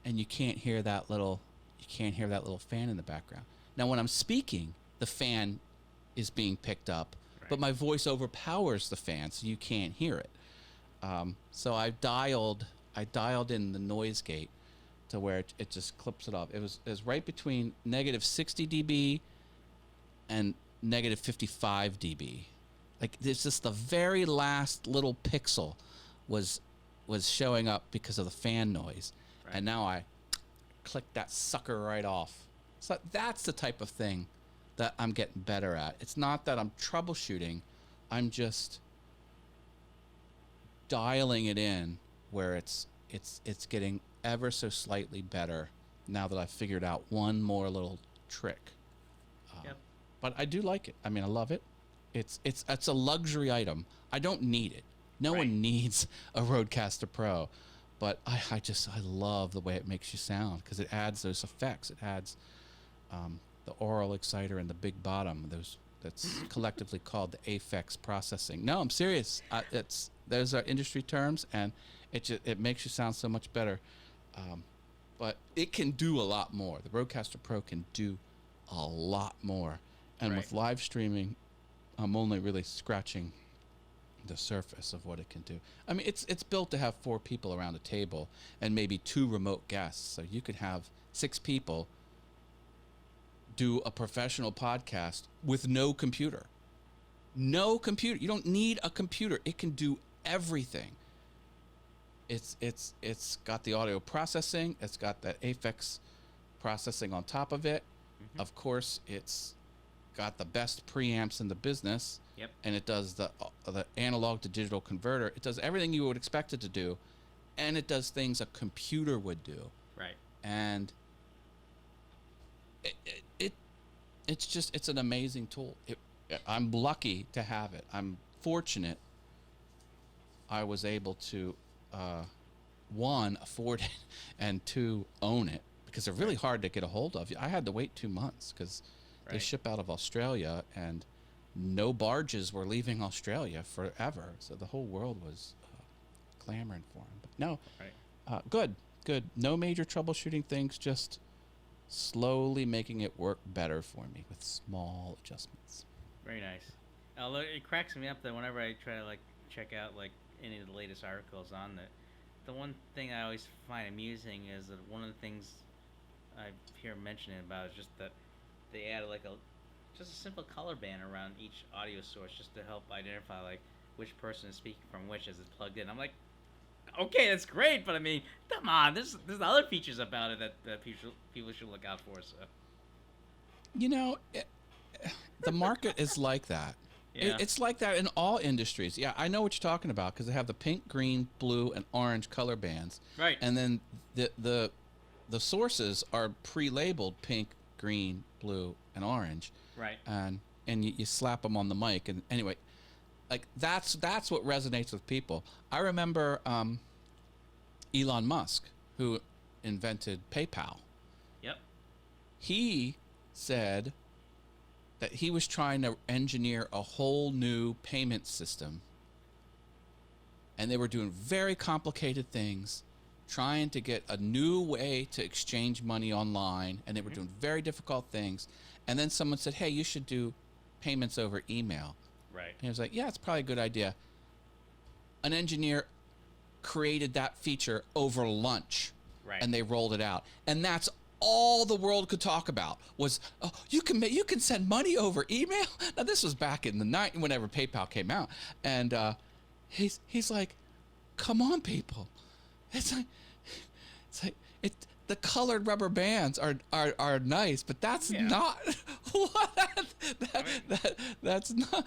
Speaker 2: and you can't hear that little fan in the background. Now when I'm speaking, the fan is being picked up, but my voice overpowers the fan, so you can't hear it. So I dialed in the noise gate to where it just clips it off. It was right between negative 60 dB and negative 55 dB. Like it's just the very last little pixel was showing up because of the fan noise, and now I click that sucker right off. So that's the type of thing that I'm getting better at. It's not that I'm troubleshooting. I'm just dialing it in where it's getting ever so slightly better now that I've figured out one more little trick.
Speaker 1: Yep.
Speaker 2: But I do like it. I mean, I love it. It's a luxury item. I don't need it. No one needs a Rodecaster Pro, but I love the way it makes you sound because it adds those effects. It adds the oral exciter and the big bottom. That's collectively called the Aphex processing. No, I'm serious. Those are industry terms, and it makes you sound so much better. But it can do a lot more. The Rodecaster Pro can do a lot more. And with live streaming, I'm only really scratching the surface of what it can do. I mean, it's built to have 4 people around a table and maybe 2 remote guests. So you could have 6 people do a professional podcast with no computer. No computer. You don't need a computer. It can do everything. It's got the audio processing. It's got that Aphex processing on top of it. Mm-hmm. Of course, it's got the best preamps in the business.
Speaker 1: Yep. And
Speaker 2: it does the analog to digital converter. It does everything you would expect it to do, and it does things a computer would do.
Speaker 1: Right.
Speaker 2: And it's an amazing tool. I'm lucky to have it. I'm fortunate I was able to 1, afford it, and 2, own it, because they're really hard to get a hold of. I had to wait 2 months because they ship out of Australia, and no barges were leaving Australia forever. So the whole world was clamoring for them. But no, good. No major troubleshooting things, just slowly making it work better for me with small adjustments.
Speaker 1: Very nice. Although it cracks me up that whenever I try to check out any of the latest articles on it, the one thing I always find amusing is that one of the things I hear mentioning about is just that they added just a simple color band around each audio source just to help identify which person is speaking from which as it's plugged in. I'm like, okay, that's great, but I mean, come on, there's other features about it that people should look out for. So,
Speaker 2: the market is like that.
Speaker 1: Yeah.
Speaker 2: It's like that in all industries. Yeah, I know what you're talking about because they have the pink, green, blue, and orange color bands.
Speaker 1: Right.
Speaker 2: And then the sources are pre-labeled pink, green, blue, and orange.
Speaker 1: Right.
Speaker 2: And you slap them on the mic. And anyway, that's what resonates with people. I remember Elon Musk, who invented PayPal.
Speaker 1: Yep.
Speaker 2: He said that he was trying to engineer a whole new payment system, and they were doing very complicated things, trying to get a new way to exchange money online, and they were doing very difficult things. And then someone said, hey, you should do payments over email.
Speaker 1: Right.
Speaker 2: And he was like, yeah, it's probably a good idea. An engineer created that feature over lunch.
Speaker 1: Right.
Speaker 2: And they rolled it out. And that's all the world could talk about was, oh, you can send money over email. Now this was back in the night whenever PayPal came out, and he's like, come on, people, it's like the colored rubber bands are nice, but that's not what that's not.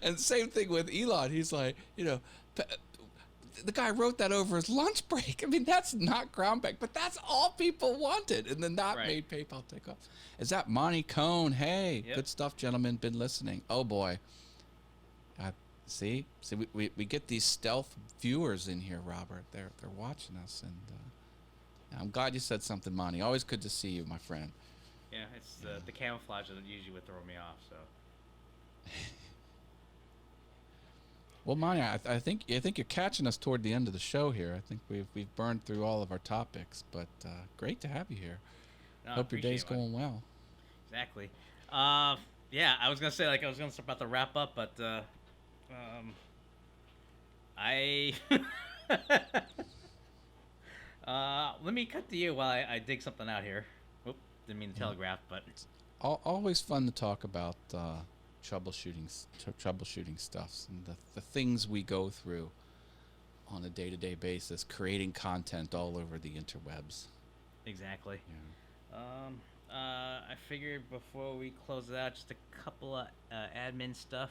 Speaker 2: And same thing with Elon. He's like, the guy wrote that over his lunch break. I mean, that's not groundbreaking, but that's all people wanted. And then that made PayPal take off. Is that Monty Cohn? Hey, good stuff, gentlemen. Been listening. Oh, boy. See, we get these stealth viewers in here, Robert. They're watching us. And I'm glad you said something, Monty. Always good to see you, my friend.
Speaker 1: Yeah, it's the camouflage that usually would throw me off, so.
Speaker 2: Well, Monty, I think you're catching us toward the end of the show here. I think we've burned through all of our topics, but great to have you here.
Speaker 1: No,
Speaker 2: Hope your day's going well.
Speaker 1: Exactly. Yeah, I was gonna say I was gonna about to wrap up, but I let me cut to you while I dig something out here. Oop, didn't mean to telegraph, but
Speaker 2: it's always fun to talk about. Troubleshooting stuffs and the things we go through on a day-to-day basis, creating content all over the interwebs.
Speaker 1: Exactly.
Speaker 2: Yeah.
Speaker 1: I figured before we close it out, just a couple of admin stuff.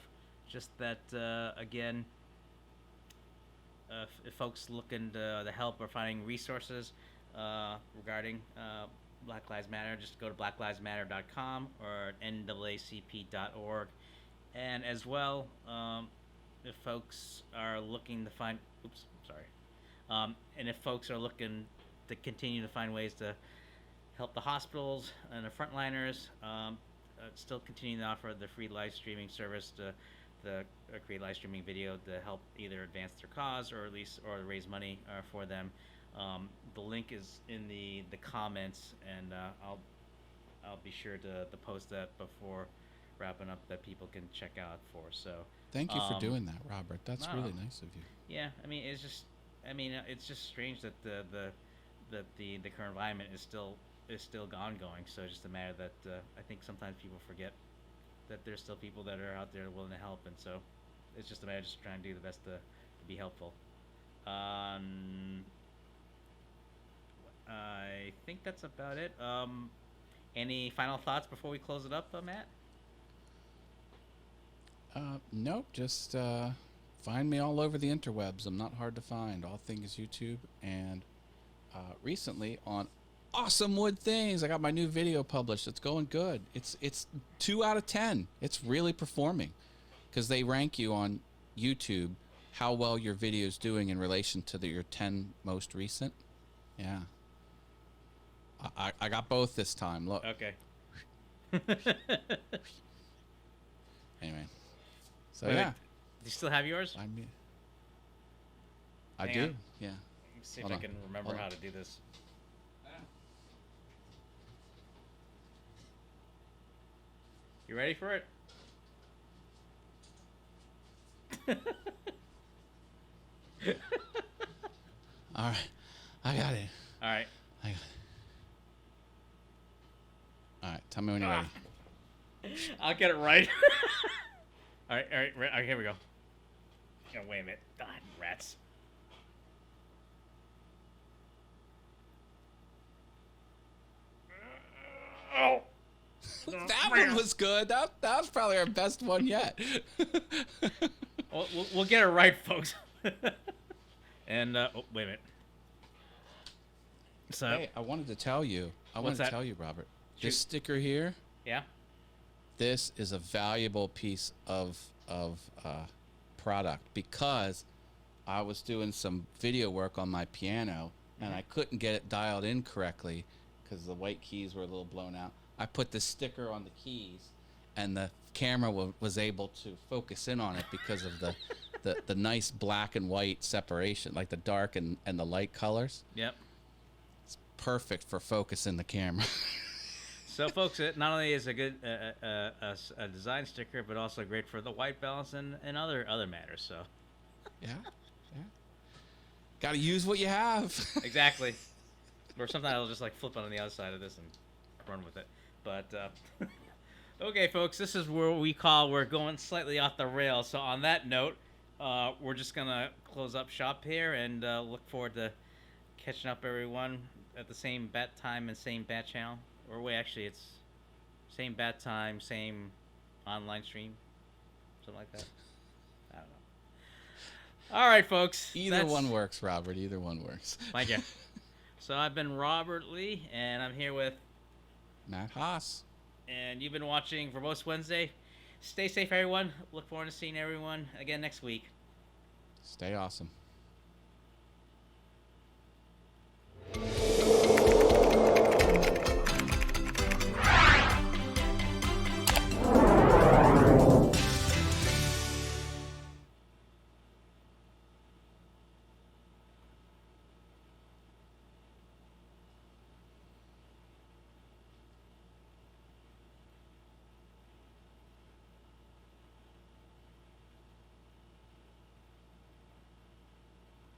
Speaker 1: Just that, again, if folks looking to help or finding resources regarding Black Lives Matter, just go to blacklivesmatter.com or naacp.org. And as well, if folks are looking to find, and if folks are looking to continue to find ways to help the hospitals and the frontliners, still continuing to offer the free live streaming service to create live streaming video to help either advance their cause or at least raise money for them. The link is in the comments, and I'll be sure to post that before wrapping up that people can check out for. So
Speaker 2: thank you for doing that, Robert. That's really nice of you.
Speaker 1: Yeah, I mean it's just strange that the current environment is still ongoing. So it's just a matter that I think sometimes people forget that there's still people that are out there willing to help, and so it's just a matter of just trying to do the best to be helpful. I think that's about it. Any final thoughts before we close it up, Matt?
Speaker 2: Nope. Just find me all over the interwebs. I'm not hard to find. All things YouTube, and recently on Awesome Wood Things, I got my new video published. It's going good. It's 2 out of 10. It's really performing, because they rank you on YouTube how well your video is doing in relation to your 10 most recent. Yeah. I got both this time. Look.
Speaker 1: Okay.
Speaker 2: Anyway. So
Speaker 1: Wait,
Speaker 2: yeah.
Speaker 1: do you still have yours?
Speaker 2: I
Speaker 1: Hang
Speaker 2: do.
Speaker 1: on.
Speaker 2: Yeah.
Speaker 1: Let me see
Speaker 2: Hold
Speaker 1: if
Speaker 2: on.
Speaker 1: I can remember how to do this. You ready for it?
Speaker 2: All right. I got it.
Speaker 1: All right.
Speaker 2: I got it. All right. Tell me when you're ready.
Speaker 1: I'll get it right. All right, here we go. Oh, wait a minute. God, rats. Oh.
Speaker 2: That one was good. That was probably our best one yet.
Speaker 1: We'll get it right, folks. And oh, wait a minute. So
Speaker 2: hey, I wanted to tell you. Robert.
Speaker 1: Shoot.
Speaker 2: This sticker here.
Speaker 1: Yeah.
Speaker 2: This is a valuable piece of product, because I was doing some video work on my piano and I couldn't get it dialed in correctly because the white keys were a little blown out. I put this sticker on the keys, and the camera was able to focus in on it because of the nice black and white separation, like the dark and the light colors.
Speaker 1: Yep.
Speaker 2: It's perfect for focusing the camera.
Speaker 1: So, folks, it not only is a good a design sticker, but also great for the white balance and other matters. So,
Speaker 2: yeah. Got to use what you have.
Speaker 1: Exactly. Or sometimes I'll just like flip on the other side of this and run with it. But okay, folks, this is where we're going slightly off the rails. So on that note, we're just gonna close up shop here and look forward to catching up everyone at the same bat time and same bat channel. Or wait, actually, it's same bat time, same online stream, something like that. I don't know. All right, folks.
Speaker 2: Either one works, Robert. Either one works.
Speaker 1: Thank you. So I've been Robert Lee, and I'm here with
Speaker 2: Matt Haas.
Speaker 1: And you've been watching Verbose Wednesday. Stay safe, everyone. Look forward to seeing everyone again next week.
Speaker 2: Stay awesome.